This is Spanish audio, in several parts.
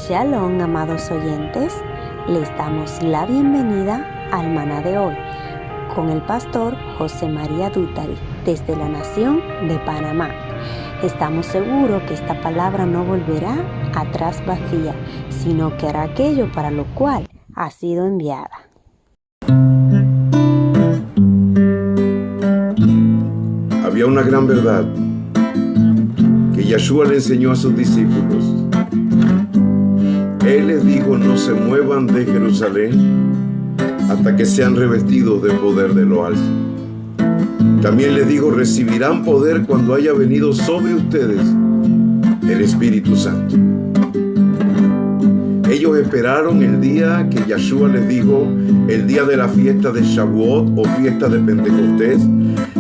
Shalom, amados oyentes, les damos la bienvenida al Maná de hoy con el pastor José María Dútari desde la nación de Panamá. Estamos seguros que esta palabra no volverá atrás vacía, sino que hará aquello para lo cual ha sido enviada. Había una gran verdad que Yeshua le enseñó a sus discípulos. Él les dijo: no se muevan de Jerusalén hasta que sean revestidos del poder de lo alto. También les dijo: recibirán poder cuando haya venido sobre ustedes el Espíritu Santo. Ellos esperaron el día que Yeshua les dijo, el día de la fiesta de Shavuot o fiesta de Pentecostés,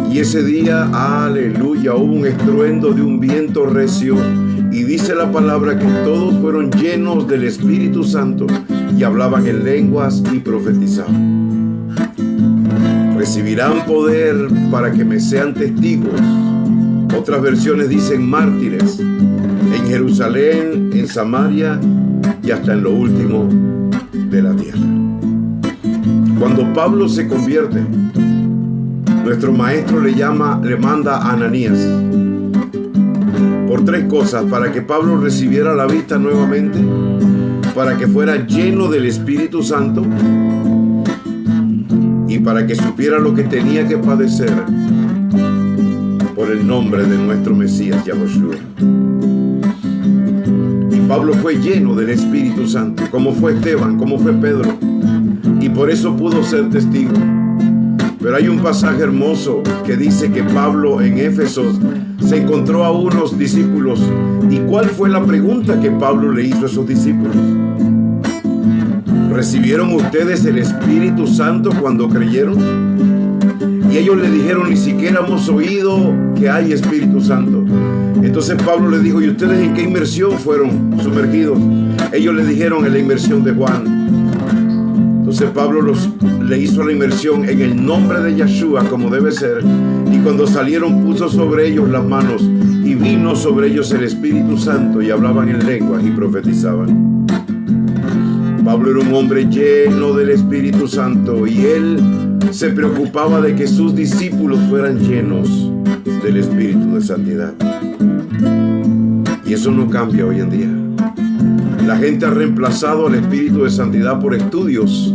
y ese día, aleluya, hubo un estruendo de un viento recio, y dice la palabra que todos fueron llenos del Espíritu Santo y hablaban en lenguas y profetizaban. Recibirán poder para que me sean testigos. Otras versiones dicen mártires, en Jerusalén, en Samaria y hasta en lo último de la tierra. Cuando Pablo se convierte, nuestro maestro le manda a Ananías por tres cosas: para que Pablo recibiera la vista nuevamente, para que fuera lleno del Espíritu Santo y para que supiera lo que tenía que padecer por el nombre de nuestro Mesías Yahushua. Y Pablo fue lleno del Espíritu Santo, como fue Esteban, como fue Pedro, y por eso pudo ser testigo. Pero hay un pasaje hermoso que dice que Pablo en Éfeso se encontró a unos discípulos. ¿Y cuál fue la pregunta que Pablo le hizo a esos discípulos? ¿Recibieron ustedes el Espíritu Santo cuando creyeron? Y ellos le dijeron: ni siquiera hemos oído que hay Espíritu Santo. Entonces Pablo les dijo: ¿y ustedes en qué inmersión fueron sumergidos? Ellos le dijeron: en la inmersión de Juan. Entonces Pablo le hizo la inmersión en el nombre de Yeshua, como debe ser, y cuando salieron puso sobre ellos las manos y vino sobre ellos el Espíritu Santo y hablaban en lenguas y profetizaban. Pablo era un hombre lleno del Espíritu Santo y él se preocupaba de que sus discípulos fueran llenos del Espíritu de santidad. Y eso no cambia hoy en día. La gente ha reemplazado al Espíritu de santidad por estudios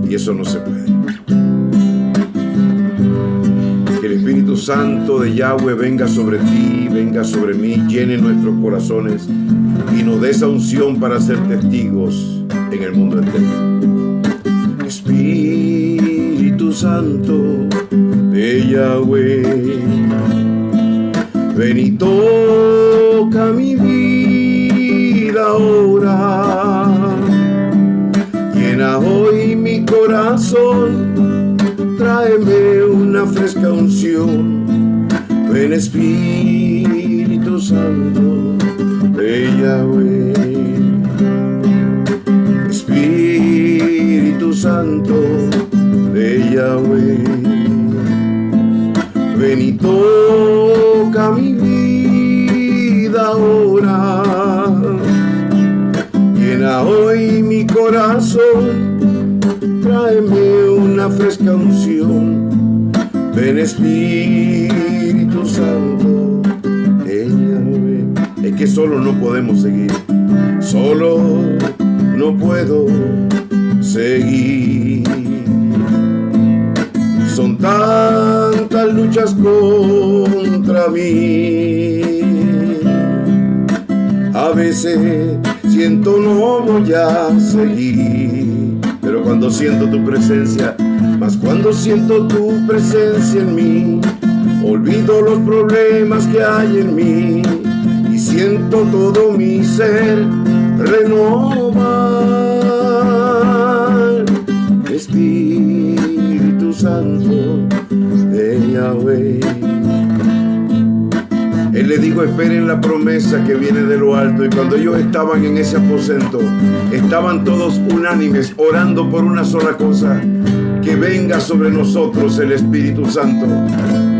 y eso no se puede. Que el Espíritu Santo de Yahweh venga sobre ti, venga sobre mí, llene nuestros corazones y nos dé esa unción para ser testigos en el mundo entero. Espíritu Santo de Yahweh, ven y toca mi vida ahora, llena hoy mi corazón, tráeme una fresca unción. Ven Espíritu Santo de Yahweh, Espíritu Santo de Yahweh, ven y toca mi vida ahora, llena hoy mi corazón, tráeme una fresca unción. Ven Espíritu Santo de Yahweh. Es que solo no podemos seguir, solo no puedo seguir. Son tantas luchas contra mí, a veces siento no voy a seguir, pero cuando siento tu presencia, más cuando siento tu presencia en mí, olvido los problemas que hay en mí y siento todo mi ser renovar. Espíritu Santo de Yahweh. Él le dijo: esperen la promesa que viene de lo alto. Y cuando ellos estaban en ese aposento, estaban todos unánimes, orando por una sola cosa: que venga sobre nosotros el Espíritu Santo.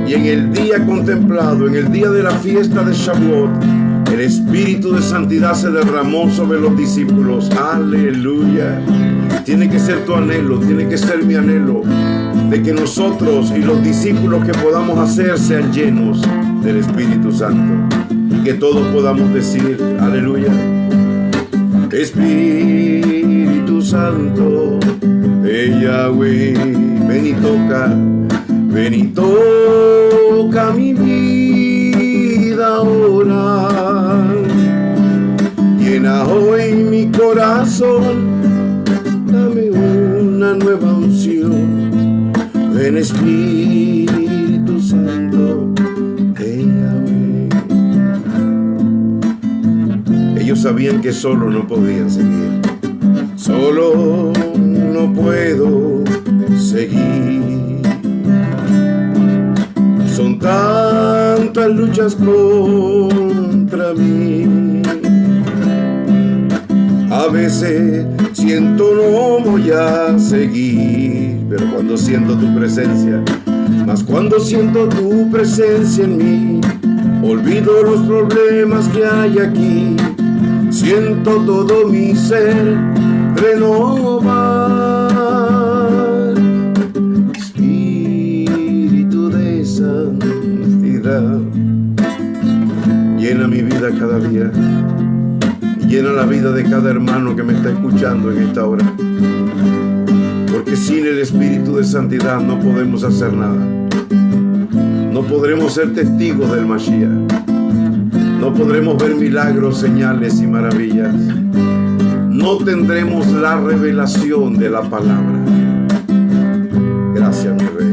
Y en el día contemplado, en el día de la fiesta de Shavuot, el Espíritu de santidad se derramó sobre los discípulos. Aleluya. Tiene que ser tu anhelo, tiene que ser mi anhelo, de que nosotros y los discípulos que podamos hacer sean llenos del Espíritu Santo. Y que todos podamos decir, aleluya: Espíritu Santo de Yahweh, ven y toca mi vida ahora. Llena hoy mi corazón, dame una nueva unción. Ven, Espíritu Santo de Yahweh. Ellos sabían que solo no podían seguir. Solo no puedo seguir. Son tantas luchas contra mí. A veces siento no voy a seguir, pero cuando siento tu presencia, más cuando siento tu presencia en mí, olvido los problemas que hay aquí. Siento todo mi ser renovar. Espíritu de santidad, llena mi vida cada día. Llena la vida de cada hermano que me está escuchando en esta hora. Porque sin el Espíritu de santidad no podemos hacer nada. No podremos ser testigos del Mashiach. No podremos ver milagros, señales y maravillas. No tendremos la revelación de la palabra. Gracias, mi Rey.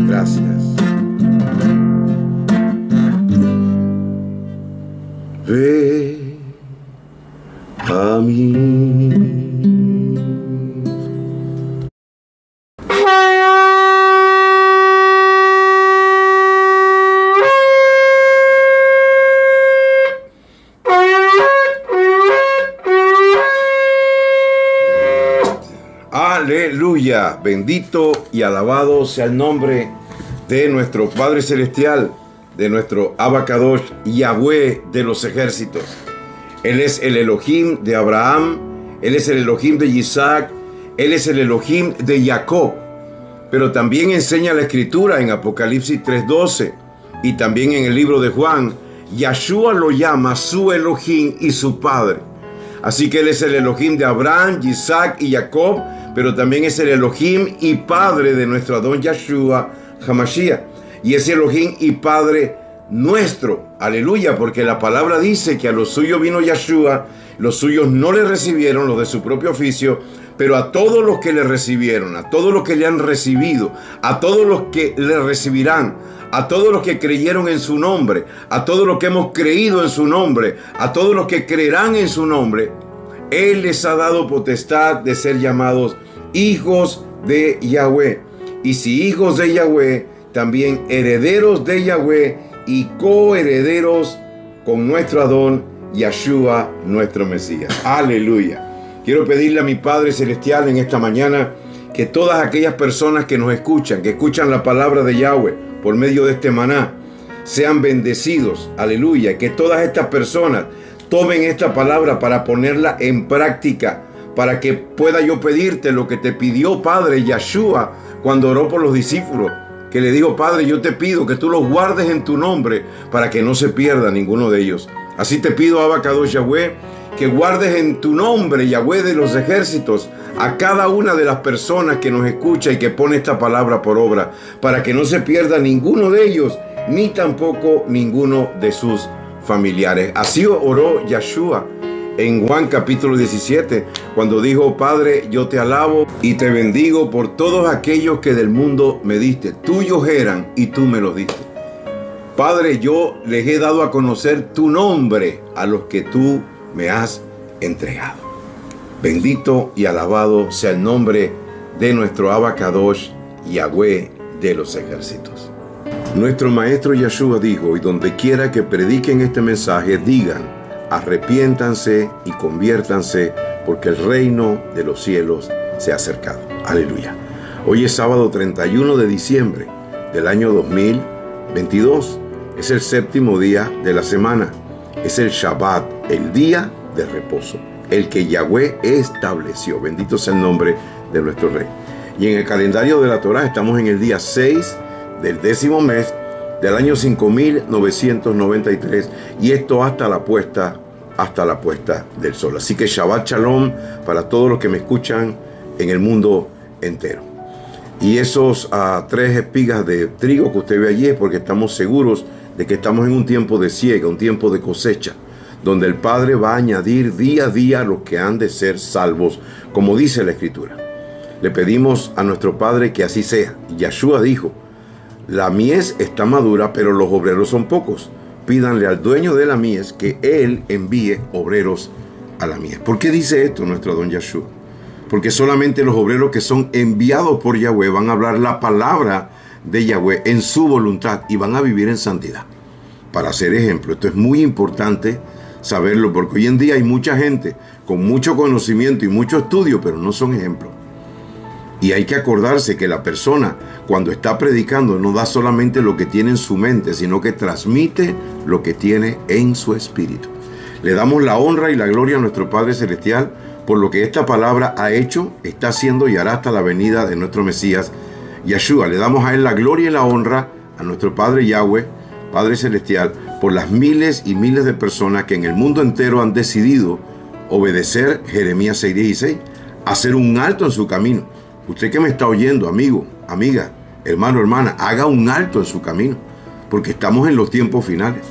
Gracias. Ve a mí. Aleluya, bendito y alabado sea el nombre de nuestro Padre Celestial, de nuestro Abacadosh, Yahweh de los ejércitos. Él es el Elohim de Abraham, Él es el Elohim de Isaac, Él es el Elohim de Jacob. Pero también enseña la Escritura en Apocalipsis 3:12 y también en el libro de Juan, Yahshua lo llama su Elohim y su Padre. Así que Él es el Elohim de Abraham, Isaac y Jacob, pero también es el Elohim y Padre de nuestro Adón Yahshua HaMashiach. Y es Elohim y Padre nuestro. Aleluya, porque la palabra dice que a los suyos vino Yahshua, los suyos no le recibieron, los de su propio oficio, pero a todos los que le recibieron, a todos los que le han recibido, a todos los que le recibirán, a todos los que creyeron en su nombre, a todos los que hemos creído en su nombre, a todos los que creerán en su nombre, Él les ha dado potestad de ser llamados hijos de Yahweh. Y si hijos de Yahweh, también herederos de Yahweh y coherederos con nuestro Adón Yahshua, nuestro Mesías. Aleluya. Quiero pedirle a mi Padre Celestial en esta mañana que todas aquellas personas que nos escuchan, que escuchan la palabra de Yahweh por medio de este maná, sean bendecidos. Aleluya. Que todas estas personas tomen esta palabra para ponerla en práctica, para que pueda yo pedirte lo que te pidió Padre Yahshua cuando oró por los discípulos, que le dijo: Padre, yo te pido que tú los guardes en tu nombre para que no se pierda ninguno de ellos. Así te pido, Abacadosh Yahweh, que guardes en tu nombre, Yahweh de los ejércitos, a cada una de las personas que nos escucha y que pone esta palabra por obra, para que no se pierda ninguno de ellos, ni tampoco ninguno de sus familiares. Así oró Yahshua en Juan capítulo 17, cuando dijo: Padre, yo te alabo y te bendigo por todos aquellos que del mundo me diste. Tuyos eran y tú me los diste. Padre, yo les he dado a conocer tu nombre a los que tú me has entregado. Bendito y alabado sea el nombre de nuestro Abacadosh, Yahweh de los ejércitos. Nuestro maestro Yahshua dijo: y donde quiera que prediquen este mensaje, digan: arrepiéntanse y conviértanse, porque el reino de los cielos se ha acercado. Aleluya. Hoy es sábado 31 de diciembre del año 2023. 22. Es el séptimo día de la semana. Es el Shabbat, el día de reposo, el que Yahweh estableció. Bendito sea el nombre de nuestro Rey. Y en el calendario de la Torá estamos en el día 6 del 10º mes del año 5993, y esto hasta la puesta del sol. Así que Shabbat Shalom para todos los que me escuchan en el mundo entero. Y esos 3 espigas de trigo que usted ve allí es porque estamos seguros de que estamos en un tiempo de siega, un tiempo de cosecha, donde el Padre va a añadir día a día a los que han de ser salvos, como dice la Escritura. Le pedimos a nuestro Padre que así sea. Yahshua dijo: la mies está madura, pero los obreros son pocos. Pídanle al dueño de la mies que él envíe obreros a la mies. ¿Por qué dice esto nuestro don Yahshua? Porque solamente los obreros que son enviados por Yahweh van a hablar la palabra de Yahweh en su voluntad y van a vivir en santidad. Para ser ejemplo, esto es muy importante saberlo, porque hoy en día hay mucha gente con mucho conocimiento y mucho estudio, pero no son ejemplos. Y hay que acordarse que la persona, cuando está predicando, no da solamente lo que tiene en su mente, sino que transmite lo que tiene en su espíritu. Le damos la honra y la gloria a nuestro Padre Celestial por lo que esta palabra ha hecho, está haciendo y hará hasta la venida de nuestro Mesías, Yahshua. Le damos a Él la gloria y la honra, a nuestro Padre Yahweh, Padre Celestial, por las miles y miles de personas que en el mundo entero han decidido obedecer Jeremías 6:16, hacer un alto en su camino. Usted que me está oyendo, amigo, amiga, hermano, hermana, haga un alto en su camino, porque estamos en los tiempos finales.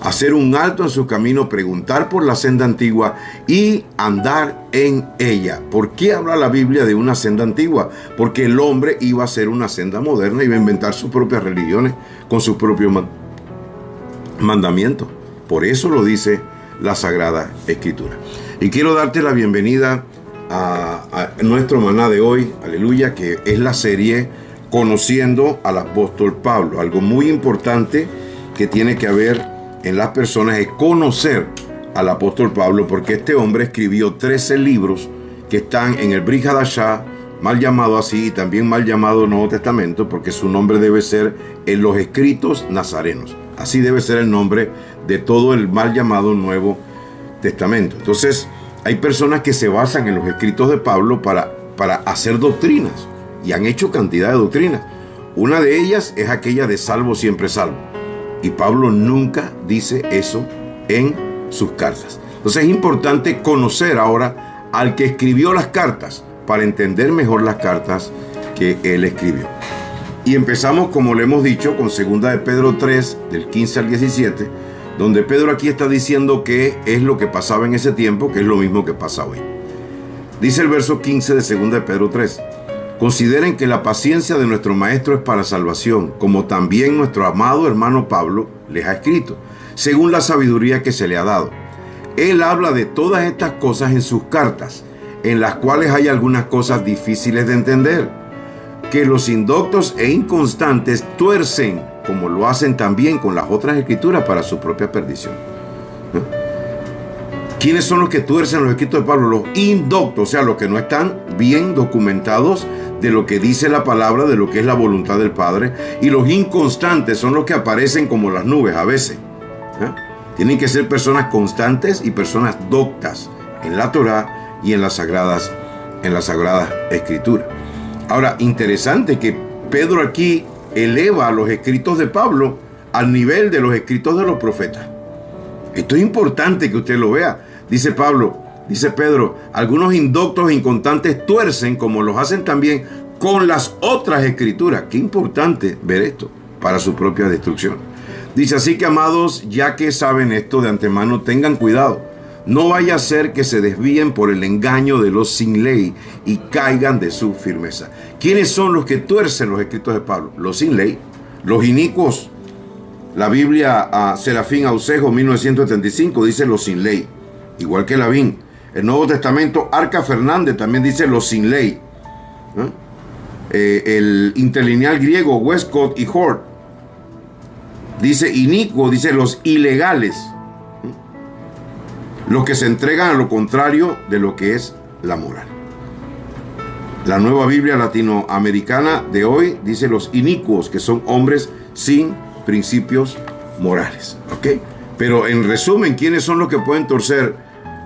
Hacer un alto en su camino, preguntar por la senda antigua y andar en ella. ¿Por qué habla la Biblia de una senda antigua? Porque el hombre iba a hacer una senda moderna, iba a inventar sus propias religiones con sus propios mandamientos. Por eso lo dice la Sagrada Escritura. Y quiero darte la bienvenida a nuestro maná de hoy, aleluya, que es la serie Conociendo al Apóstol Pablo. Algo muy importante que tiene que haber en las personas es conocer al Apóstol Pablo, porque este hombre escribió 13 libros que están en el Brit Hadashah, mal llamado así, y también mal llamado Nuevo Testamento, porque su nombre debe ser en los escritos nazarenos. Así debe ser el nombre de todo el mal llamado Nuevo Testamento. Entonces, hay personas que se basan en los escritos de Pablo para hacer doctrinas, y han hecho cantidad de doctrinas. Una de ellas es aquella de salvo siempre salvo. Y Pablo nunca dice eso en sus cartas. Entonces es importante conocer ahora al que escribió las cartas para entender mejor las cartas que él escribió. Y empezamos, como le hemos dicho, con 2 de Pedro 3, del 15 al 17, donde Pedro aquí está diciendo qué es lo que pasaba en ese tiempo, que es lo mismo que pasa hoy. Dice el verso 15 de 2 de Pedro 3. Consideren que la paciencia de nuestro Maestro es para salvación, como también nuestro amado hermano Pablo les ha escrito, según la sabiduría que se le ha dado. Él habla de todas estas cosas en sus cartas, en las cuales hay algunas cosas difíciles de entender, que los indoctos e inconstantes tuercen, como lo hacen también con las otras escrituras para su propia perdición. ¿Quiénes son los que tuercen los escritos de Pablo? Los indoctos, o sea, los que no están bien documentados de lo que dice la palabra, de lo que es la voluntad del Padre. Y los inconstantes son los que aparecen como las nubes a veces. Tienen que ser personas constantes y personas doctas en la Torá y en las sagradas escrituras. Ahora, interesante que Pedro aquí eleva a los escritos de Pablo al nivel de los escritos de los profetas. Esto es importante que usted lo vea. Dice Pedro, algunos indoctos e inconstantes tuercen, como los hacen también con las otras escrituras. Qué importante ver esto para su propia destrucción. Dice, así que amados, ya que saben esto de antemano, tengan cuidado. No vaya a ser que se desvíen por el engaño de los sin ley y caigan de su firmeza. ¿Quiénes son los que tuercen los escritos de Pablo? Los sin ley, los inicuos. La Biblia, Serafín Aucejo, 1975, dice los sin ley, igual que Lavín. El Nuevo Testamento, Arca Fernández, también dice los sin ley. El interlineal griego, Westcott y Hort, dice inicuo, dice los ilegales. Los que se entregan a lo contrario de lo que es la moral. La Nueva Biblia Latinoamericana de hoy dice los inicuos, que son hombres sin principios morales. ¿Ok? Pero en resumen, ¿quiénes son los que pueden torcer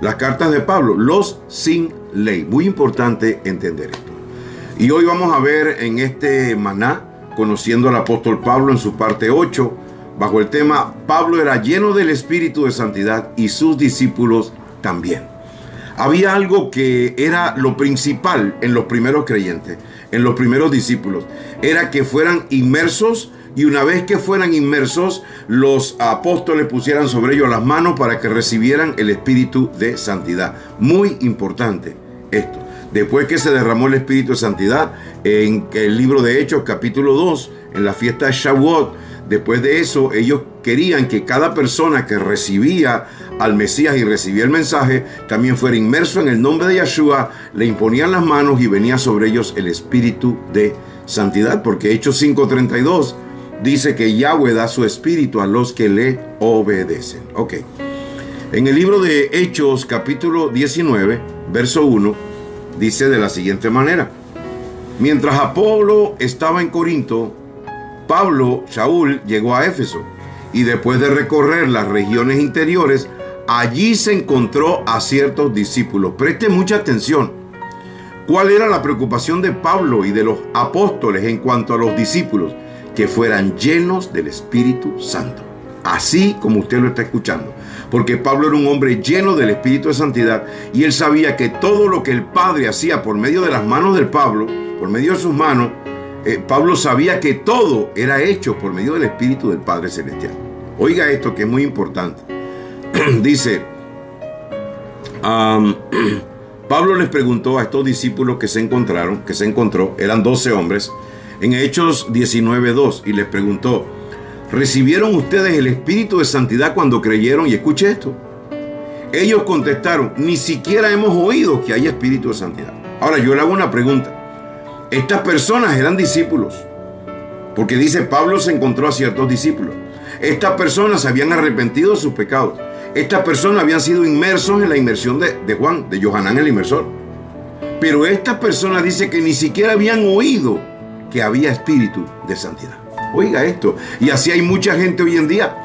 las cartas de Pablo? Los sin ley. Muy importante entender esto. Y hoy vamos a ver en este maná, conociendo al apóstol Pablo en su parte 8, bajo el tema Pablo era lleno del Espíritu de Santidad y sus discípulos también. Había algo que era lo principal en los primeros creyentes, en los primeros discípulos, era que fueran inmersos, y una vez que fueran inmersos, los apóstoles pusieran sobre ellos las manos para que recibieran el Espíritu de Santidad. Muy importante esto. Después que se derramó el Espíritu de Santidad en el libro de Hechos, capítulo 2, en la fiesta de Shavuot, después de eso, ellos querían que cada persona que recibía al Mesías y recibía el mensaje, también fuera inmerso en el nombre de Yeshua, le imponían las manos y venía sobre ellos el Espíritu de Santidad, porque Hechos 5:32 dice que Yahweh da su Espíritu a los que le obedecen. Ok. En el libro de Hechos, capítulo 19, verso 1, dice de la siguiente manera: mientras Apolo estaba en Corinto, Pablo, Shaul, llegó a Éfeso, y después de recorrer las regiones interiores, allí se encontró a ciertos discípulos. Preste mucha atención. ¿Cuál era la preocupación de Pablo y de los apóstoles en cuanto a los discípulos? Que fueran llenos del Espíritu Santo. Así como usted lo está escuchando. Porque Pablo era un hombre lleno del Espíritu de Santidad, y él sabía que todo lo que el Padre hacía por medio de las manos del Pablo, por medio de sus manos, Pablo sabía que todo era hecho por medio del Espíritu del Padre Celestial. Oiga esto, que es muy importante. Dice, Pablo les preguntó a estos discípulos que se encontró, eran 12 hombres, en Hechos 19:2, y les preguntó: ¿recibieron ustedes el Espíritu de Santidad cuando creyeron? Y escuche esto. Ellos contestaron: ni siquiera hemos oído que haya Espíritu de Santidad. Ahora yo le hago una pregunta. Estas personas eran discípulos, porque dice Pablo se encontró a ciertos discípulos. Estas personas se habían arrepentido de sus pecados. Estas personas habían sido inmersos en la inmersión de Juan, de Johanán el inmersor. Pero estas personas dice que ni siquiera habían oído que había Espíritu de Santidad. Oiga esto. Y así hay mucha gente hoy en día.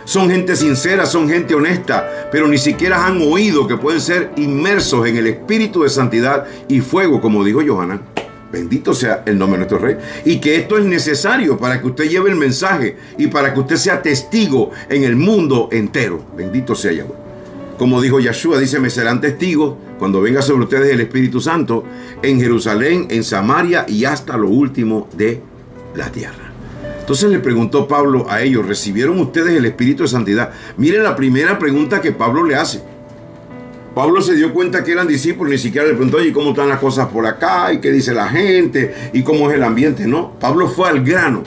Son gente sincera, son gente honesta, pero ni siquiera han oído que pueden ser inmersos en el Espíritu de Santidad y fuego, como dijo Johanán. Bendito sea el nombre de nuestro Rey. Y que esto es necesario para que usted lleve el mensaje y para que usted sea testigo en el mundo entero. Bendito sea Yahweh. Como dijo Yeshua, dice: me serán testigos cuando venga sobre ustedes el Espíritu Santo en Jerusalén, en Samaria y hasta lo último de la tierra. Entonces le preguntó Pablo a ellos: ¿recibieron ustedes el Espíritu de Santidad? Miren la primera pregunta que Pablo le hace. Pablo se dio cuenta que eran discípulos, ni siquiera le preguntó: ¿y cómo están las cosas por acá? ¿Y qué dice la gente? ¿Y cómo es el ambiente? No, Pablo fue al grano.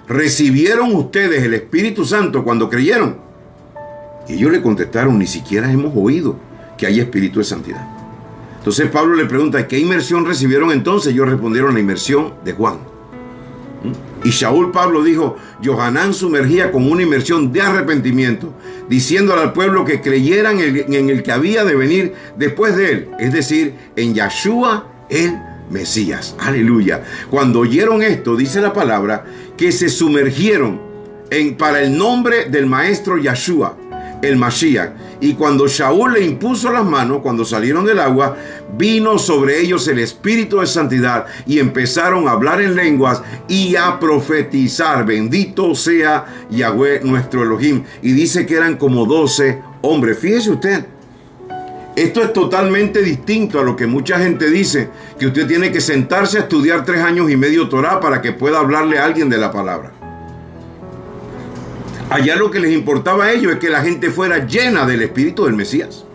¿Recibieron ustedes el Espíritu Santo cuando creyeron? Y ellos le contestaron: ni siquiera hemos oído que hay Espíritu de Santidad. Entonces Pablo le pregunta: ¿qué inmersión recibieron entonces? Ellos respondieron: la inmersión de Juan. Y Shaul Pablo dijo: Johanán sumergía con una inmersión de arrepentimiento, diciéndole al pueblo que creyeran en el que había de venir después de él, es decir, en Yeshua el Mesías. Aleluya. Cuando oyeron esto, dice la palabra, que se sumergieron para el nombre del maestro Yeshua, el Mashiach. Y cuando Shaul le impuso las manos, cuando salieron del agua, vino sobre ellos el Espíritu de Santidad y empezaron a hablar en lenguas y a profetizar. Bendito sea Yahweh nuestro Elohim. Y dice que eran como 12 hombres. Fíjese usted, esto es totalmente distinto a lo que mucha gente dice, que usted tiene que sentarse a estudiar 3 años y medio Torah para que pueda hablarle a alguien de la palabra. Allá lo que les importaba a ellos es que la gente fuera llena del Espíritu del Mesías.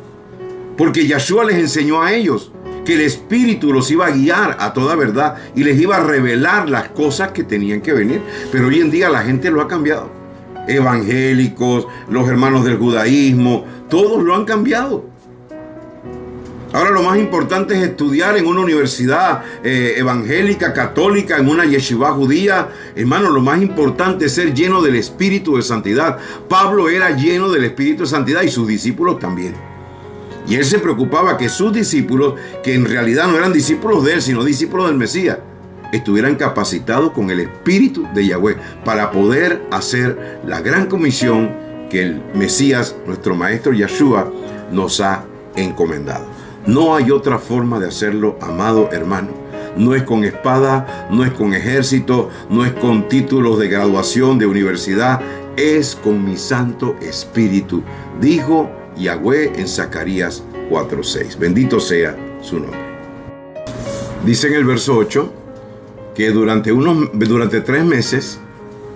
Porque Yeshua les enseñó a ellos que el Espíritu los iba a guiar a toda verdad y les iba a revelar las cosas que tenían que venir. Pero hoy en día la gente lo ha cambiado. Evangélicos, los hermanos del judaísmo, todos lo han cambiado. Ahora lo más importante es estudiar en una universidad evangélica, católica, en una yeshiva judía. Hermano, lo más importante es ser lleno del Espíritu de Santidad. Pablo era lleno del Espíritu de Santidad y sus discípulos también. Y él se preocupaba que sus discípulos, que en realidad no eran discípulos de él, sino discípulos del Mesías, estuvieran capacitados con el Espíritu de Yahweh para poder hacer la gran comisión que el Mesías, nuestro Maestro Yahshua, nos ha encomendado. No hay otra forma de hacerlo, amado hermano. No es con espada, no es con ejército, no es con títulos de graduación de universidad, es con mi Santo Espíritu, dijo Yahweh en Zacarías 4:6. Bendito sea su nombre. Dice en el verso 8 que durante 3 meses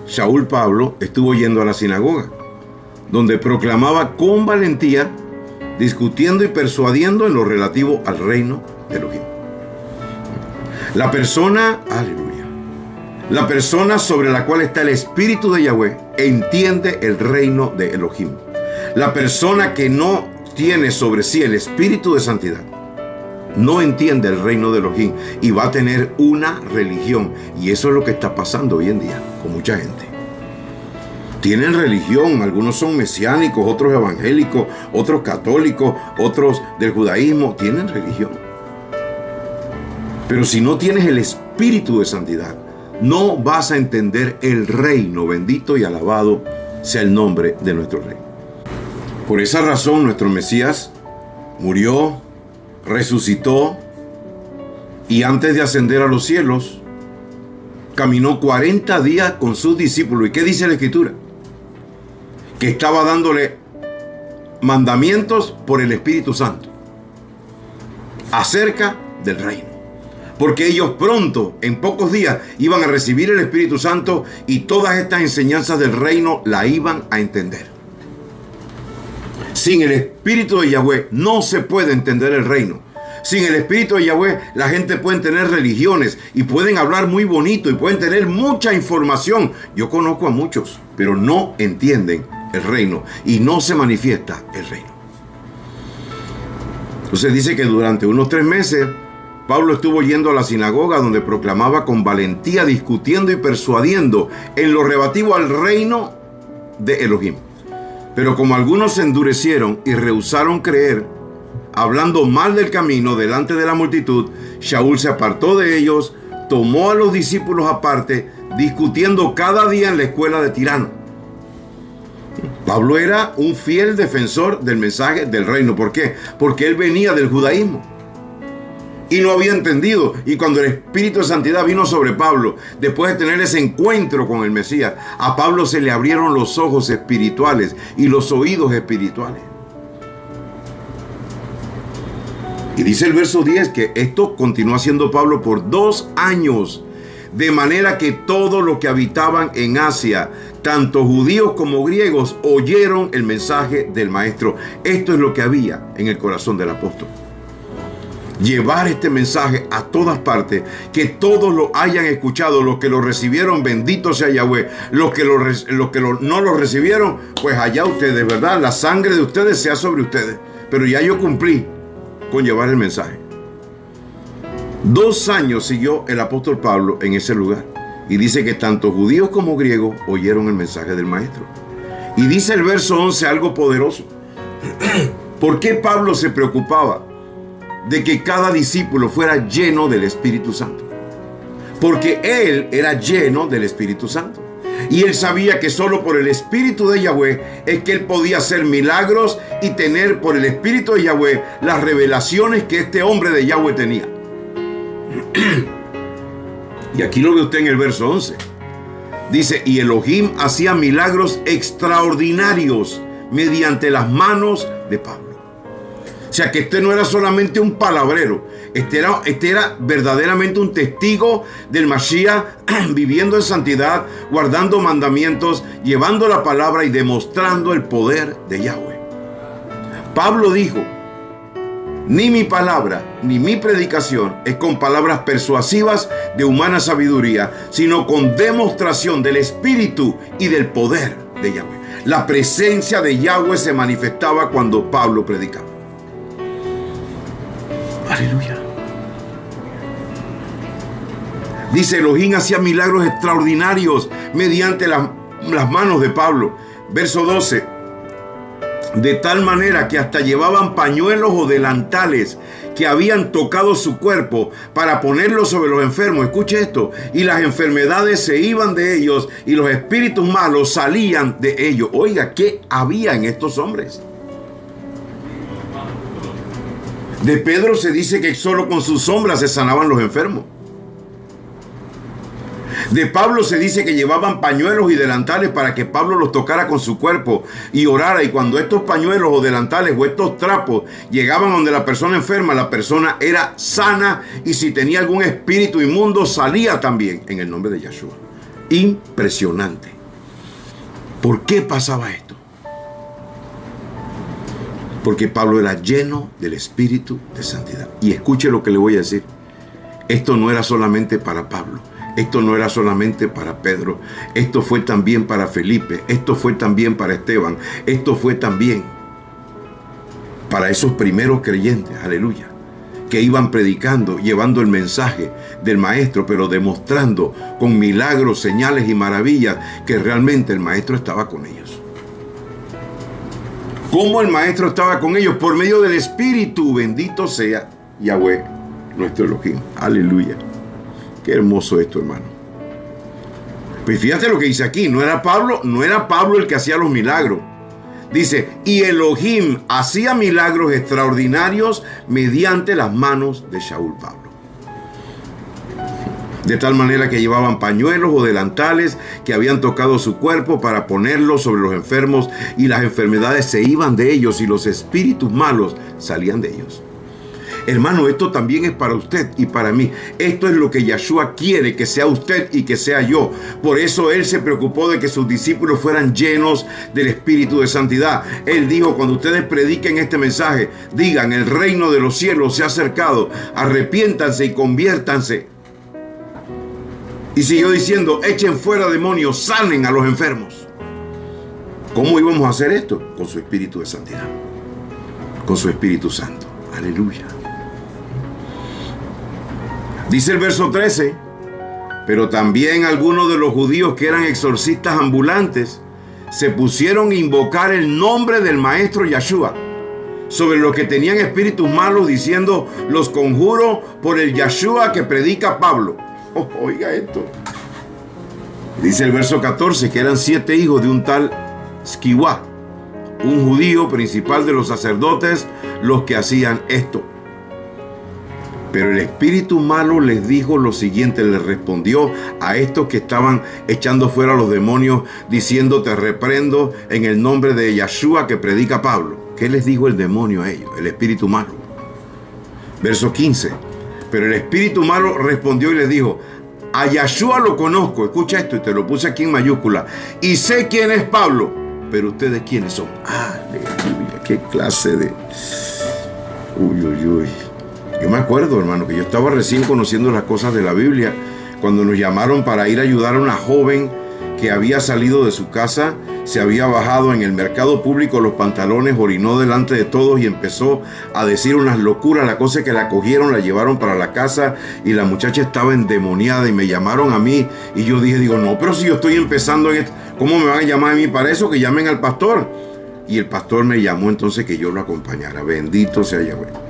Shaul Pablo estuvo yendo a la sinagoga, donde proclamaba con valentía, discutiendo y persuadiendo en lo relativo al reino de Elohim. La persona, aleluya, la persona sobre la cual está el Espíritu de Yahweh entiende el reino de Elohim. La persona que no tiene sobre sí el Espíritu de santidad no entiende el reino de Elohim y va a tener una religión. Y eso es lo que está pasando hoy en día con mucha gente. Tienen religión, algunos son mesiánicos, otros evangélicos, otros católicos, otros del judaísmo, tienen religión. Pero si no tienes el Espíritu de santidad, no vas a entender el reino. Bendito y alabado sea el nombre de nuestro Rey. Por esa razón nuestro Mesías murió, resucitó y antes de ascender a los cielos caminó 40 días con sus discípulos. ¿Y qué dice la Escritura? Que estaba dándole mandamientos por el Espíritu Santo acerca del reino. Porque ellos pronto, en pocos días, iban a recibir el Espíritu Santo y todas estas enseñanzas del reino la iban a entender. Sin el Espíritu de Yahweh no se puede entender el reino. Sin el Espíritu de Yahweh la gente puede tener religiones y pueden hablar muy bonito y pueden tener mucha información. Yo conozco a muchos, pero no entienden el reino y no se manifiesta el reino. Entonces dice que durante unos 3 meses Pablo estuvo yendo a la sinagoga donde proclamaba con valentía, discutiendo y persuadiendo en lo relativo al reino de Elohim. Pero como algunos se endurecieron y rehusaron creer, hablando mal del camino delante de la multitud, Shaul se apartó de ellos, tomó a los discípulos aparte, discutiendo cada día en la escuela de Tirano. Pablo era un fiel defensor del mensaje del reino. ¿Por qué? Porque él venía del judaísmo y no había entendido. Y cuando el Espíritu de Santidad vino sobre Pablo, después de tener ese encuentro con el Mesías, a Pablo se le abrieron los ojos espirituales y los oídos espirituales. Y dice el verso 10 que esto continuó haciendo Pablo por 2 años, de manera que todos los que habitaban en Asia, tanto judíos como griegos, oyeron el mensaje del Maestro. Esto es lo que había en el corazón del apóstol. Llevar este mensaje a todas partes, que todos lo hayan escuchado, los que lo recibieron, bendito sea Yahweh, los que no lo recibieron, pues allá ustedes, ¿verdad? La sangre de ustedes sea sobre ustedes, pero ya yo cumplí con llevar el mensaje. 2 años siguió el apóstol Pablo en ese lugar, y dice que tanto judíos como griegos oyeron el mensaje del Maestro. Y dice el verso 11 algo poderoso. ¿Por qué Pablo se preocupaba de que cada discípulo fuera lleno del Espíritu Santo? Porque él era lleno del Espíritu Santo. Y él sabía que solo por el Espíritu de Yahweh es que él podía hacer milagros y tener por el Espíritu de Yahweh las revelaciones que este hombre de Yahweh tenía. Y aquí lo ve usted en el verso 11. Dice, y Elohim hacía milagros extraordinarios mediante las manos de Pablo. O sea que este no era solamente un palabrero, este era verdaderamente un testigo del Mashiach, viviendo en santidad, guardando mandamientos, llevando la palabra y demostrando el poder de Yahweh. Pablo dijo, ni mi palabra, ni mi predicación es con palabras persuasivas de humana sabiduría, sino con demostración del Espíritu y del poder de Yahweh. La presencia de Yahweh se manifestaba cuando Pablo predicaba. Aleluya. Dice, Elohim hacía milagros extraordinarios mediante las manos de Pablo. Verso 12. de tal manera que hasta llevaban pañuelos o delantales que habían tocado su cuerpo para ponerlos sobre los enfermos. Escuche esto. Y las enfermedades se iban de ellos y los espíritus malos salían de ellos. Oiga, ¿qué había en estos hombres? De Pedro se dice que solo con sus sombras se sanaban los enfermos. De Pablo se dice que llevaban pañuelos y delantales para que Pablo los tocara con su cuerpo y orara. Y cuando estos pañuelos o delantales o estos trapos llegaban donde la persona enferma, la persona era sana. Y si tenía algún espíritu inmundo, salía también en el nombre de Yeshua. Impresionante. ¿Por qué pasaba esto? Porque Pablo era lleno del Espíritu de Santidad. Y escuche lo que le voy a decir. Esto no era solamente para Pablo. Esto no era solamente para Pedro. Esto fue también para Felipe. Esto fue también para Esteban. Esto fue también para esos primeros creyentes. Aleluya. Que iban predicando, llevando el mensaje del Maestro, pero demostrando con milagros, señales y maravillas que realmente el Maestro estaba con ellos. ¿Cómo el Maestro estaba con ellos? Por medio del Espíritu. Bendito sea Yahweh, nuestro Elohim. Aleluya. Qué hermoso esto, hermano. Pues fíjate lo que dice aquí. No era Pablo el que hacía los milagros. Dice, y Elohim hacía milagros extraordinarios mediante las manos de Shaul Pablo. De tal manera que llevaban pañuelos o delantales que habían tocado su cuerpo para ponerlos sobre los enfermos, y las enfermedades se iban de ellos y los espíritus malos salían de ellos. Hermano, esto también es para usted y para mí. Esto es lo que Yeshua quiere que sea usted y que sea yo. Por eso Él se preocupó de que sus discípulos fueran llenos del Espíritu de Santidad. Él dijo, cuando ustedes prediquen este mensaje, digan, el reino de los cielos se ha acercado. Arrepiéntanse y conviértanse. Y siguió diciendo, echen fuera demonios, sanen a los enfermos. ¿Cómo íbamos a hacer esto? Con su Espíritu de Santidad. Con su Espíritu Santo. Aleluya. Dice el verso 13, pero también algunos de los judíos que eran exorcistas ambulantes se pusieron a invocar el nombre del Maestro Yeshua sobre los que tenían espíritus malos, diciendo, los conjuro por el Yeshua que predica Pablo. Oh, oiga esto. Dice el verso 14 que eran 7 hijos de un tal Esquiwa, un judío principal de los sacerdotes, los que hacían esto. Pero el espíritu malo les dijo lo siguiente, les respondió a estos que estaban echando fuera a los demonios, diciendo, te reprendo en el nombre de Yeshua que predica Pablo. ¿Qué les dijo el demonio a ellos? El espíritu malo. Verso 15. Pero el espíritu malo respondió y les dijo, a Yeshua lo conozco. Escucha esto y te lo puse aquí en mayúscula. Y sé quién es Pablo, pero ustedes quiénes son. Aleluya, qué clase de... Uy. Yo me acuerdo, hermano, que yo estaba recién conociendo las cosas de la Biblia cuando nos llamaron para ir a ayudar a una joven que había salido de su casa, se había bajado en el mercado público los pantalones, orinó delante de todos y empezó a decir unas locuras. La cosa es que la cogieron, la llevaron para la casa y la muchacha estaba endemoniada y me llamaron a mí y yo digo, no, pero si yo estoy empezando en esto, ¿cómo me van a llamar a mí para eso? Que llamen al pastor. Y el pastor me llamó entonces que yo lo acompañara. Bendito sea Yahweh.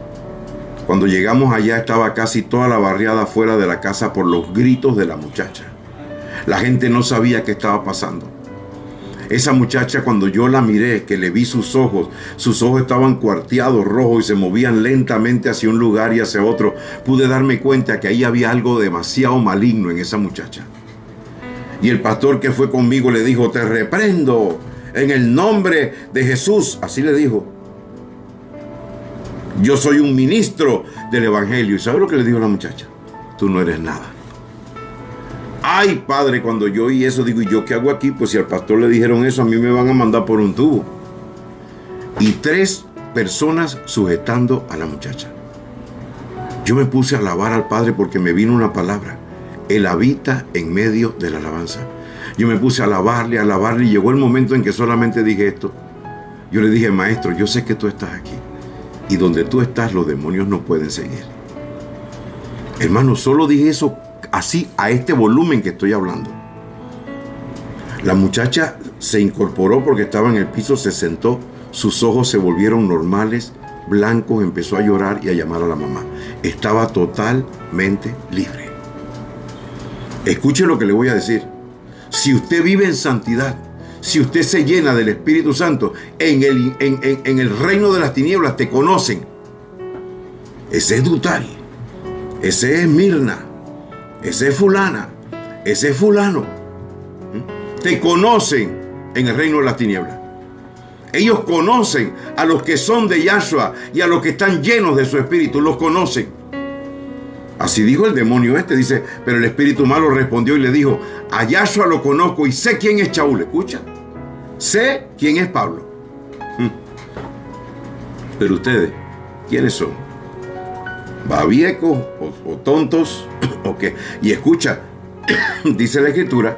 Cuando llegamos allá estaba casi toda la barriada fuera de la casa por los gritos de la muchacha. La gente no sabía qué estaba pasando. Esa muchacha, cuando yo la miré, que le vi sus ojos estaban cuarteados, rojos y se movían lentamente hacia un lugar y hacia otro. Pude darme cuenta que ahí había algo demasiado maligno en esa muchacha. Y el pastor que fue conmigo le dijo, te reprendo en el nombre de Jesús. Así le dijo. Yo soy un ministro del Evangelio. ¿Y sabe lo que le dijo la muchacha? Tú no eres nada. Ay, padre, cuando yo oí eso, digo, ¿y yo qué hago aquí? Pues si al pastor le dijeron eso, a mí me van a mandar por un tubo. Y 3 personas sujetando a la muchacha. Yo me puse a alabar al Padre porque me vino una palabra. Él habita en medio de la alabanza. Yo me puse a alabarle y llegó el momento en que solamente dije esto. Yo le dije, maestro, yo sé que tú estás aquí. Y donde tú estás, los demonios no pueden seguir. Hermano, solo dije eso así, a este volumen que estoy hablando. La muchacha se incorporó porque estaba en el piso, se sentó sus ojos se volvieron normales, blancos, empezó a llorar y a llamar a la mamá. Estaba totalmente libre. Escuche lo que le voy a decir. Si usted vive en santidad, si usted se llena del Espíritu Santo, en el reino de las tinieblas te conocen. Ese es Dutari, ese es Mirna, ese es fulana, ese es fulano. Te conocen en el reino de las tinieblas. Ellos conocen a los que son de Yahshua y a los que están llenos de su espíritu, los conocen. Así dijo el demonio dice, pero el espíritu malo respondió y le dijo, a Yahshua lo conozco y sé quién es Shaul. Escucha, sé quién es Pablo. Pero ustedes, ¿quiénes son? ¿Babiecos o tontos? ¿O qué? Y escucha, dice la Escritura,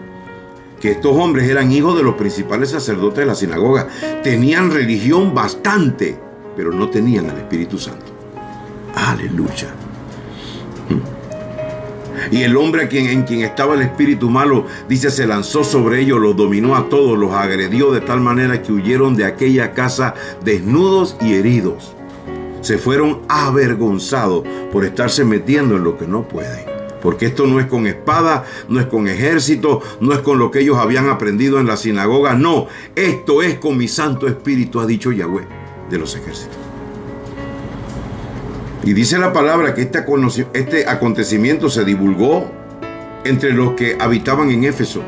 que estos hombres eran hijos de los principales sacerdotes de la sinagoga. Tenían religión bastante, pero no tenían el Espíritu Santo. Aleluya. Y el hombre en quien estaba el espíritu malo, dice, se lanzó sobre ellos, los dominó a todos, los agredió de tal manera que huyeron de aquella casa desnudos y heridos. Se fueron avergonzados por estarse metiendo en lo que no pueden. Porque esto no es con espada, no es con ejército, no es con lo que ellos habían aprendido en la sinagoga. No, esto es con mi Santo Espíritu, ha dicho Yahweh de los ejércitos. Y dice la palabra que este acontecimiento se divulgó entre los que habitaban en Éfeso,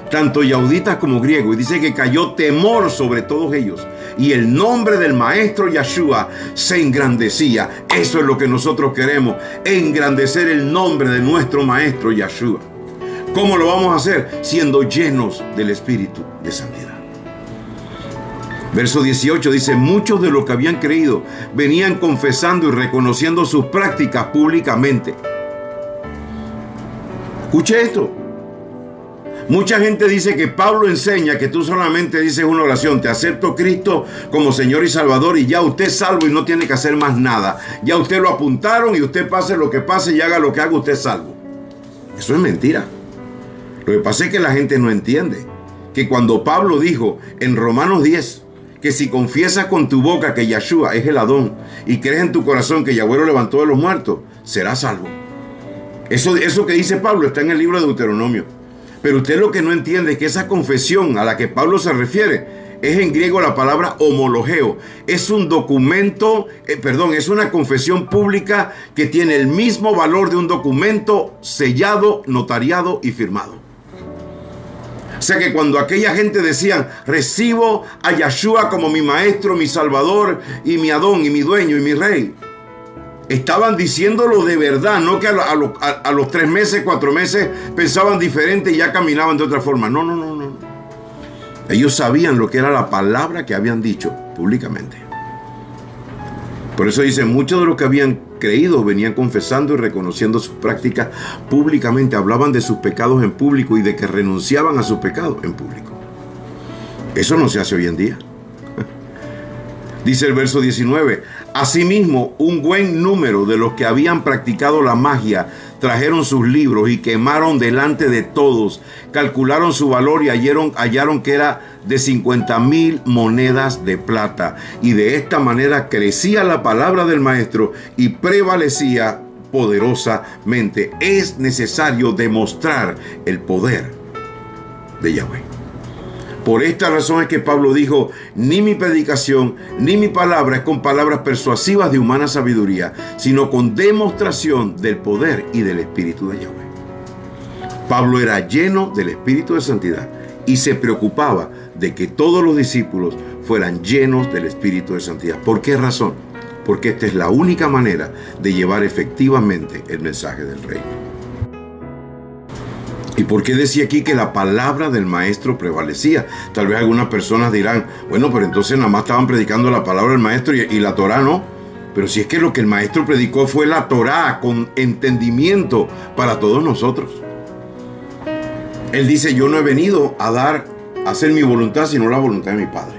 tanto yauditas como griegos, y dice que cayó temor sobre todos ellos, y el nombre del maestro Yahshua se engrandecía. Eso es lo que nosotros queremos, engrandecer el nombre de nuestro maestro Yahshua. ¿Cómo lo vamos a hacer? Siendo llenos del espíritu de santidad. Verso 18 dice, muchos de los que habían creído venían confesando y reconociendo sus prácticas públicamente. Escuche esto. Mucha gente dice que Pablo enseña que tú solamente dices una oración, te acepto Cristo como Señor y Salvador y ya usted es salvo y no tiene que hacer más nada. Ya usted lo apuntaron y usted pase lo que pase y haga lo que haga, usted es salvo. Eso es mentira. Lo que pasa es que la gente no entiende que cuando Pablo dijo en Romanos 10, que si confiesas con tu boca que Yahshua es el Adón y crees en tu corazón que Yahweh lo levantó de los muertos, serás salvo. Eso que dice Pablo está en el libro de Deuteronomio. Pero usted lo que no entiende es que esa confesión a la que Pablo se refiere es en griego la palabra homologeo. Es un documento, es una confesión pública que tiene el mismo valor de un documento sellado, notariado y firmado. O sea que cuando aquella gente decían, recibo a Yahshua como mi maestro, mi salvador y mi Adón y mi dueño y mi rey, estaban diciéndolo de verdad, no que a los 3 meses, 4 meses pensaban diferente y ya caminaban de otra forma. No. Ellos sabían lo que era la palabra que habían dicho públicamente. Por eso dicen, muchos de los que habían creído venían confesando y reconociendo sus prácticas públicamente. Hablaban de sus pecados en público y de que renunciaban a sus pecados en público. Eso no se hace hoy en día. Dice el verso 19, asimismo, un buen número de los que habían practicado la magia trajeron sus libros y quemaron delante de todos. Calcularon su valor y hallaron que era de 50,000 monedas de plata. Y de esta manera crecía la palabra del maestro y prevalecía poderosamente. Es necesario demostrar el poder de Yahweh. Por esta razón es que Pablo dijo, ni mi predicación, ni mi palabra es con palabras persuasivas de humana sabiduría, sino con demostración del poder y del Espíritu de Yahweh. Pablo era lleno del Espíritu de santidad y se preocupaba de que todos los discípulos fueran llenos del Espíritu de santidad. ¿Por qué razón? Porque esta es la única manera de llevar efectivamente el mensaje del reino. ¿Y por qué decía aquí que la palabra del maestro prevalecía? Tal vez algunas personas dirán, bueno, pero entonces nada más estaban predicando la palabra del maestro y la Torá no. Pero si es que lo que el maestro predicó fue la Torá con entendimiento para todos nosotros. Él dice, yo no he venido a hacer mi voluntad, sino la voluntad de mi Padre.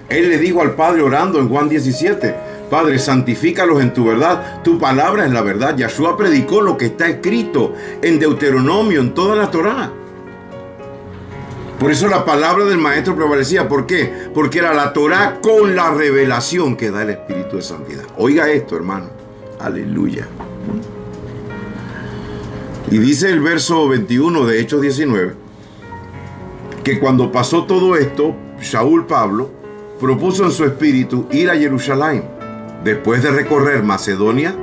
Él le dijo al Padre orando en Juan 17, Padre, santifícalos en tu verdad, tu palabra es la verdad. Yahshua predicó lo que está escrito en Deuteronomio, en toda la Torá. Por eso la palabra del maestro prevalecía. ¿Por qué? Porque era la Torá con la revelación que da el Espíritu de Santidad. Oiga esto, hermano. Aleluya. Y dice el verso 21 de Hechos 19, que cuando pasó todo esto, Saúl Pablo propuso en su espíritu ir a Jerusalén. Después de recorrer Macedonia,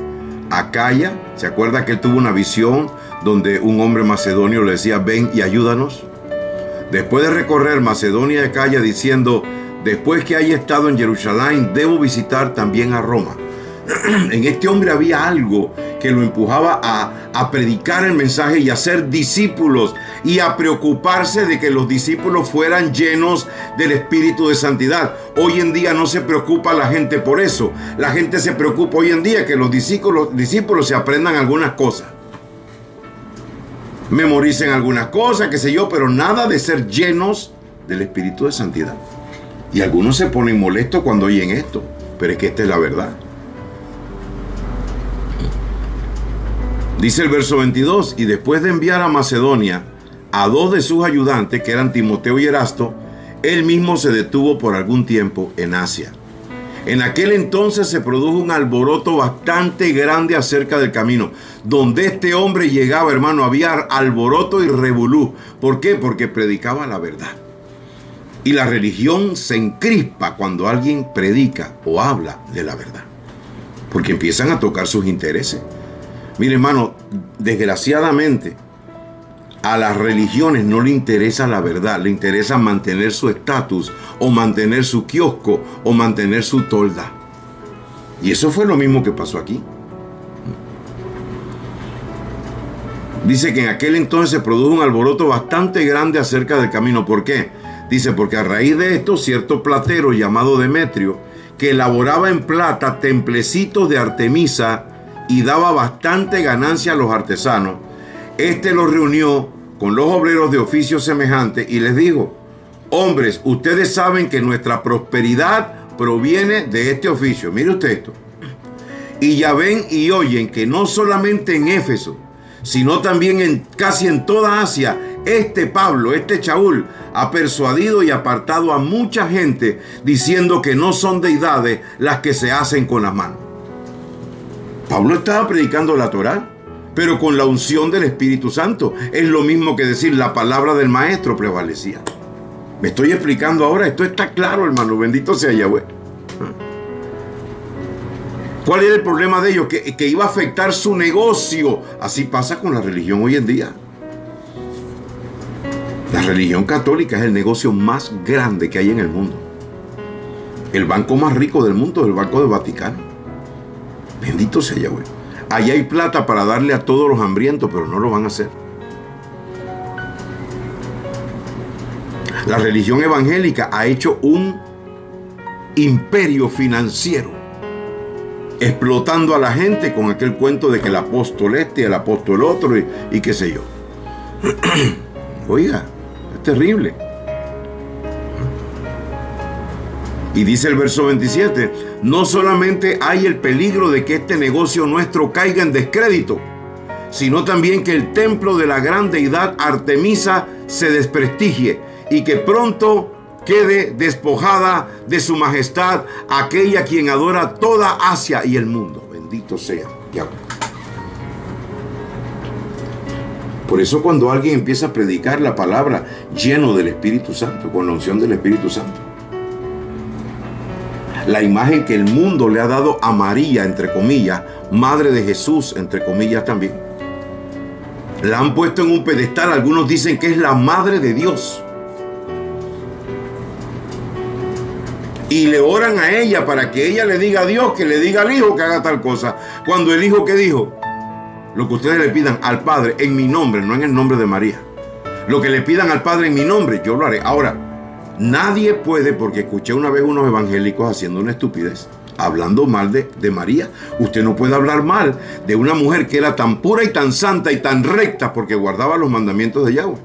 Acaya, ¿se acuerda que él tuvo una visión donde un hombre macedonio le decía, ven y ayúdanos? Después de recorrer Macedonia y Acaya, diciendo, después que haya estado en Jerusalén, debo visitar también a Roma. En este hombre había algo que lo empujaba a predicar el mensaje y a ser discípulos y a preocuparse de que los discípulos fueran llenos del Espíritu de Santidad. Hoy en día no se preocupa la gente por eso. La gente se preocupa hoy en día que los discípulos se aprendan algunas cosas, memoricen algunas cosas, qué sé yo, pero nada de ser llenos del Espíritu de Santidad. Y algunos se ponen molestos cuando oyen esto, pero es que esta es la verdad. Dice el verso 22, y después de enviar a Macedonia a 2 de sus ayudantes, que eran Timoteo y Erasto, él mismo se detuvo por algún tiempo en Asia. En aquel entonces se produjo un alboroto bastante grande acerca del camino. Donde este hombre llegaba, hermano, había alboroto y revolú. ¿Por qué? Porque predicaba la verdad. Y la religión se encrispa cuando alguien predica o habla de la verdad, porque empiezan a tocar sus intereses. Mire, hermano, desgraciadamente a las religiones no le interesa la verdad, le interesa mantener su estatus o mantener su kiosco o mantener su tolda. Y eso fue lo mismo que pasó aquí. Dice que en aquel entonces se produjo un alboroto bastante grande acerca del camino. ¿Por qué? Dice, porque a raíz de esto, cierto platero llamado Demetrio, que elaboraba en plata templecitos de Artemisa y daba bastante ganancia a los artesanos, este los reunió con los obreros de oficio semejante y les dijo, hombres, ustedes saben que nuestra prosperidad proviene de este oficio. Mire usted esto. Y ya ven y oyen que no solamente en Éfeso, sino también casi en toda Asia, este Pablo, este Saúl, ha persuadido y apartado a mucha gente diciendo que no son deidades las que se hacen con las manos. Pablo estaba predicando la Torá, pero con la unción del Espíritu Santo. Es lo mismo que decir, la palabra del maestro prevalecía. Me estoy explicando ahora, esto está claro, hermano, bendito sea Yahweh. ¿Cuál era el problema de ellos? Que iba a afectar su negocio. Así pasa con la religión hoy en día. La religión católica es el negocio más grande que hay en el mundo. El banco más rico del mundo es el Banco del Vaticano. Bendito sea Yahweh. Allá hay plata para darle a todos los hambrientos, pero no lo van a hacer. La religión evangélica ha hecho un imperio financiero, explotando a la gente con aquel cuento de que el apóstol este, el apóstol otro y qué sé yo. Oiga, es terrible. Y dice el verso 27, no solamente hay el peligro de que este negocio nuestro caiga en descrédito, sino también que el templo de la gran deidad Artemisa se desprestigie y que pronto quede despojada de su majestad aquella quien adora toda Asia y el mundo. Bendito sea Yahweh. Por eso cuando alguien empieza a predicar la palabra lleno del Espíritu Santo, con la unción del Espíritu Santo, la imagen que el mundo le ha dado a María, entre comillas, madre de Jesús, entre comillas también, la han puesto en un pedestal. Algunos dicen que es la madre de Dios. Y le oran a ella para que ella le diga a Dios, que le diga al Hijo que haga tal cosa. Cuando el Hijo, ¿qué dijo? Lo que ustedes le pidan al Padre en mi nombre, no en el nombre de María. Lo que le pidan al Padre en mi nombre, yo lo haré. Ahora, nadie puede, porque escuché una vez unos evangélicos haciendo una estupidez, hablando mal de María. Usted no puede hablar mal de una mujer que era tan pura y tan santa y tan recta porque guardaba los mandamientos de Yahweh,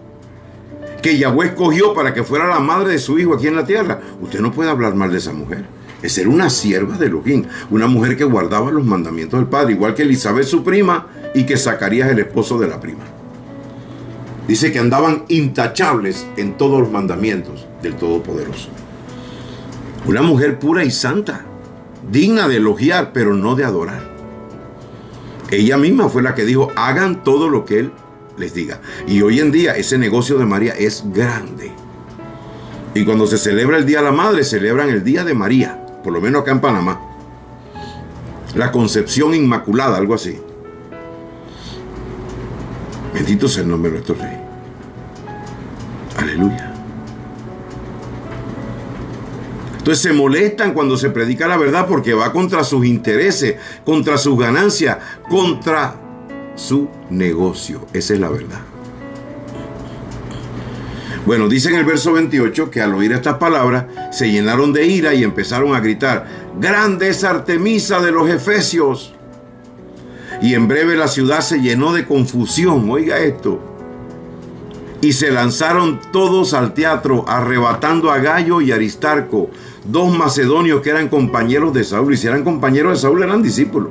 que Yahweh escogió para que fuera la madre de su hijo aquí en la tierra. Usted no puede hablar mal de esa mujer. Esa era una sierva de Elohim, una mujer que guardaba los mandamientos del Padre, igual que Elizabeth, su prima, y que Zacarías, el esposo de la prima. Dice que andaban intachables en todos los mandamientos del Todopoderoso. Una mujer pura y santa, digna de elogiar, pero no de adorar. Ella misma fue la que dijo, hagan todo lo que Él les diga. Y hoy en día ese negocio de María es grande. Y cuando se celebra el Día de la Madre, celebran el Día de María, por lo menos acá en Panamá. La Concepción Inmaculada, algo así. Bendito sea el nombre de nuestro Rey. Aleluya. Entonces se molestan cuando se predica la verdad porque va contra sus intereses, contra sus ganancias, contra su negocio. Esa es la verdad. Bueno, dice en el verso 28 que al oír estas palabras se llenaron de ira y empezaron a gritar, ¡grande es Artemisa de los Efesios! Y en breve la ciudad se llenó de confusión, oiga esto. Y se lanzaron todos al teatro, arrebatando a Gayo y Aristarco, dos macedonios que eran compañeros de Saúl. Y si eran compañeros de Saúl, eran discípulos.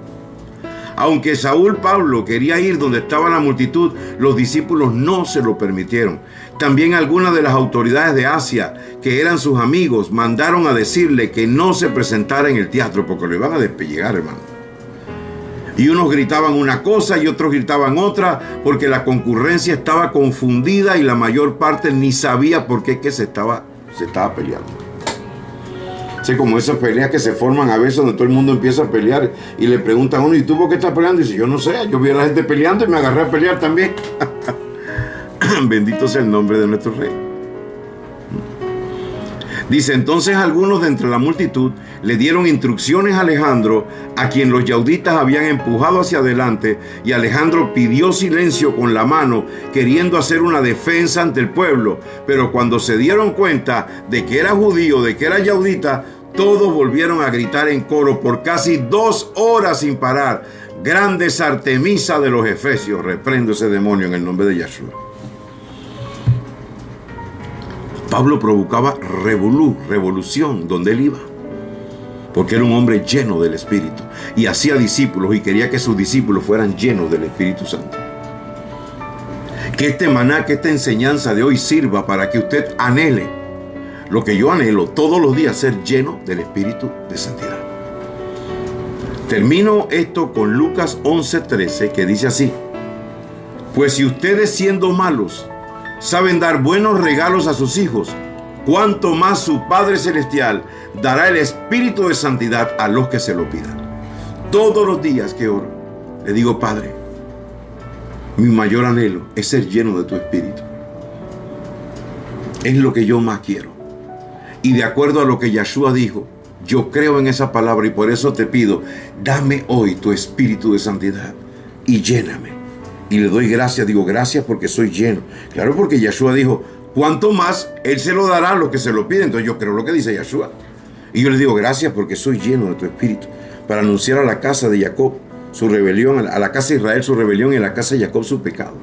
Aunque Saúl Pablo quería ir donde estaba la multitud, los discípulos no se lo permitieron. También algunas de las autoridades de Asia, que eran sus amigos, mandaron a decirle que no se presentara en el teatro, porque lo iban a despellegar, hermano. Y unos gritaban una cosa y otros gritaban otra, porque la concurrencia estaba confundida y la mayor parte ni sabía por qué es que se estaba peleando. Es como esas peleas que se forman a veces donde todo el mundo empieza a pelear y le preguntan a uno, ¿y tú por qué estás peleando? Y dice, yo no sé, yo vi a la gente peleando y me agarré a pelear también. Bendito sea el nombre de nuestro Rey. Dice, entonces algunos de entre la multitud le dieron instrucciones a Alejandro, a quien los yauditas habían empujado hacia adelante, y Alejandro pidió silencio con la mano, queriendo hacer una defensa ante el pueblo. Pero cuando se dieron cuenta de que era judío, de que era yaudita, todos volvieron a gritar en coro por casi 2 horas sin parar, ¡grande es Artemisa de los Efesios! Reprendo ese demonio en el nombre de Yahshua. Pablo provocaba revolución donde él iba, porque era un hombre lleno del Espíritu y hacía discípulos y quería que sus discípulos fueran llenos del Espíritu Santo. Que este maná, que esta enseñanza de hoy sirva para que usted anhele lo que yo anhelo todos los días, ser lleno del Espíritu de santidad. Termino esto con Lucas 11:13, que dice así: pues si ustedes, siendo malos, saben dar buenos regalos a sus hijos, cuánto más su Padre Celestial dará el Espíritu de santidad a los que se lo pidan. Todos los días que oro, le digo, Padre, mi mayor anhelo es ser lleno de tu Espíritu. Es lo que yo más quiero. Y de acuerdo a lo que Yahshua dijo, yo creo en esa palabra y por eso te pido, dame hoy tu Espíritu de santidad y lléname. Y le doy gracias, digo gracias porque soy lleno. Claro, porque Yahshua dijo, cuanto más, Él se lo dará a los que se lo piden. Entonces yo creo lo que dice Yahshua. Y yo le digo gracias porque soy lleno de tu Espíritu, para anunciar a la casa de Jacob su rebelión, a la casa de Israel su rebelión y a la casa de Jacob su pecado.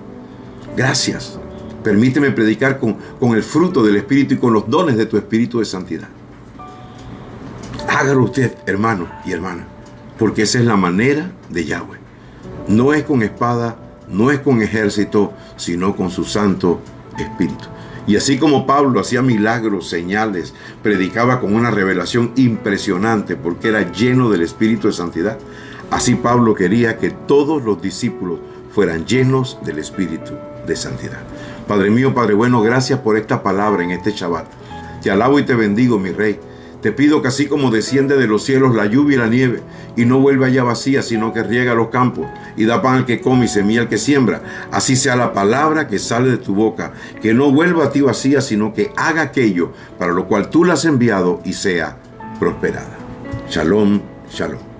Gracias. Permíteme predicar con el fruto del Espíritu y con los dones de tu Espíritu de santidad. Hágalo usted, hermano y hermana, porque esa es la manera de Yahweh. No es con espada, no es con ejército, sino con su Santo Espíritu. Y así como Pablo hacía milagros, señales, predicaba con una revelación impresionante porque era lleno del Espíritu de santidad, así Pablo quería que todos los discípulos fueran llenos del Espíritu de santidad. Padre mío, Padre bueno, gracias por esta palabra en este Shabbat. Te alabo y te bendigo, mi Rey. Te pido que así como desciende de los cielos la lluvia y la nieve, y no vuelva allá vacía, sino que riega los campos, y da pan al que come y semilla al que siembra, así sea la palabra que sale de tu boca, que no vuelva a ti vacía, sino que haga aquello para lo cual tú la has enviado y sea prosperada. Shalom, shalom.